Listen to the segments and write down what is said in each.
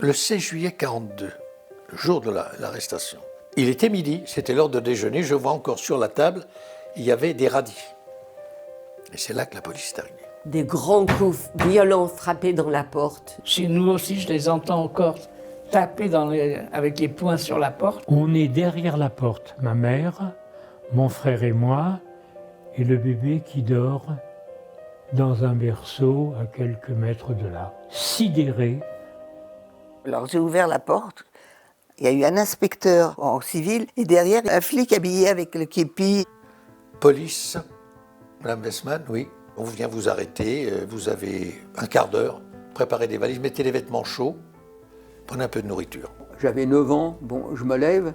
Le 16 juillet 1942, le jour de l'arrestation, il était midi, c'était l'heure de déjeuner, je vois encore sur la table, il y avait des radis. Et c'est là que la police est arrivée. Des grands coups violents frappés dans la porte. Chez nous aussi, je les entends encore taper avec les poings sur la porte. On est derrière la porte, ma mère, mon frère et moi, et le bébé qui dort dans un berceau à quelques mètres de là, sidéré. Alors j'ai ouvert la porte, il y a eu un inspecteur en civil et derrière un flic habillé avec le képi. Police, Madame Westman, oui, on vient vous arrêter, vous avez un quart d'heure, préparez des valises, mettez les vêtements chauds, prenez un peu de nourriture. J'avais 9 ans, bon, je me lève,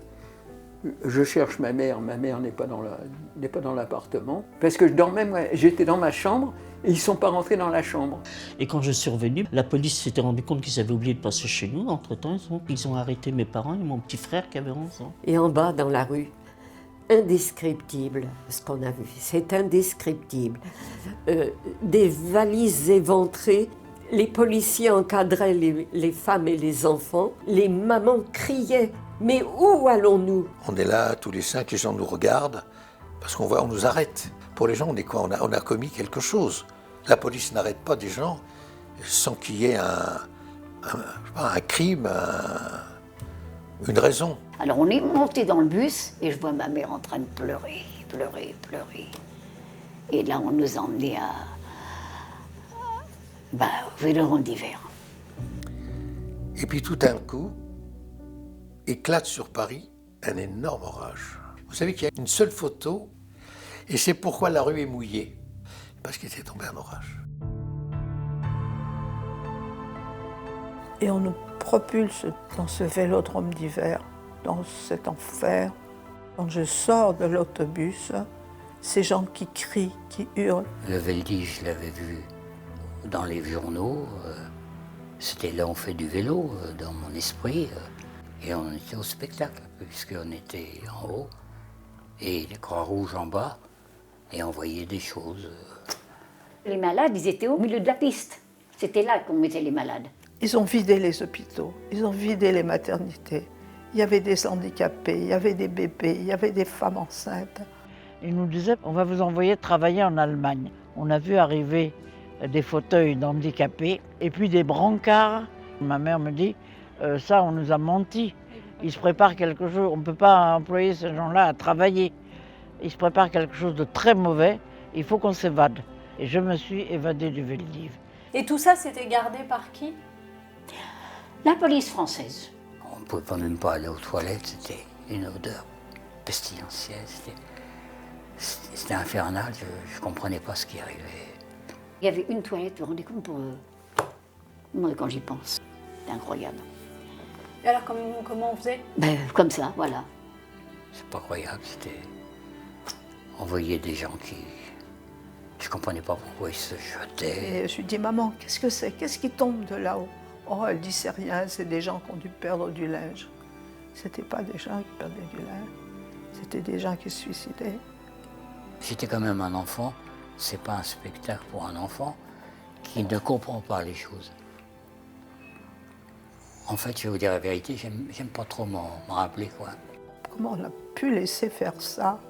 je cherche ma mère n'est pas dans l'appartement, parce que je dormais, moi, j'étais dans ma chambre, et ils ne sont pas rentrés dans la chambre. Et quand je suis revenu, la police s'était rendu compte qu'ils avaient oublié de passer chez nous. Entre-temps, ils ont arrêté mes parents et mon petit frère qui avait 11 ans. Et en bas, dans la rue, indescriptible, ce qu'on a vu, c'est indescriptible. Des valises éventrées, les policiers encadraient les femmes et les enfants, les mamans criaient. Mais où allons-nous? On est là, tous les 5, les gens nous regardent, parce on nous arrête. Pour les gens, on est quoi? On a commis quelque chose. La police n'arrête pas des gens sans qu'il y ait un crime, une raison. Alors on est monté dans le bus et je vois ma mère en train de pleurer. Et là, on nous a emmenés au Vélodrome d'hiver. Et puis tout d'un coup, éclate sur Paris un énorme orage. Vous savez qu'il y a une seule photo, et c'est pourquoi la rue est mouillée, parce qu'il était tombé un orage. Et on nous propulse dans ce vélodrome d'hiver, dans cet enfer. Quand je sors de l'autobus, ces gens qui crient, qui hurlent. Le Veldi, je l'avais vu dans les journaux. C'était là on fait du vélo, dans mon esprit. Et on était au spectacle, puisqu'on était en haut, et les Croix-Rouges en bas, et on voyait des choses. Les malades, ils étaient au milieu de la piste. C'était là qu'on mettait les malades. Ils ont vidé les hôpitaux, ils ont vidé les maternités. Il y avait des handicapés, il y avait des bébés, il y avait des femmes enceintes. Ils nous disaient, on va vous envoyer travailler en Allemagne. On a vu arriver des fauteuils d'handicapés et puis des brancards. Ma mère me dit, ça on nous a menti. Ils se préparent quelque chose, on ne peut pas employer ces gens-là à travailler. Ils se préparent quelque chose de très mauvais, il faut qu'on s'évade. Et je me suis évadée du Veldiv. Et tout ça, c'était gardé par qui? La police française. On ne pouvait même pas aller aux toilettes, c'était une odeur pestilentielle. C'était infernal, je ne comprenais pas ce qui arrivait. Il y avait une toilette, vous vous rendez compte, pour moi, quand j'y pense. C'est incroyable. Et alors, comment on faisait? Comme ça, voilà. C'est pas croyable, c'était... On voyait des gens qui... Je comprenais pas pourquoi ils se jetaient. Et je lui dis, maman, qu'est-ce que c'est? Qu'est-ce qui tombe de là-haut? Oh, elle dit, c'est rien, c'est des gens qui ont dû perdre du linge. C'était pas des gens qui perdaient du linge, c'était des gens qui se suicidaient. J'étais quand même un enfant, c'est pas un spectacle pour un enfant qui ne comprend pas les choses. En fait, je vais vous dire la vérité, j'aime pas trop m'en rappeler, quoi. Comment on a pu laisser faire ça?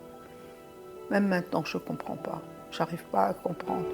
Même maintenant, je comprends pas. J'arrive pas à comprendre.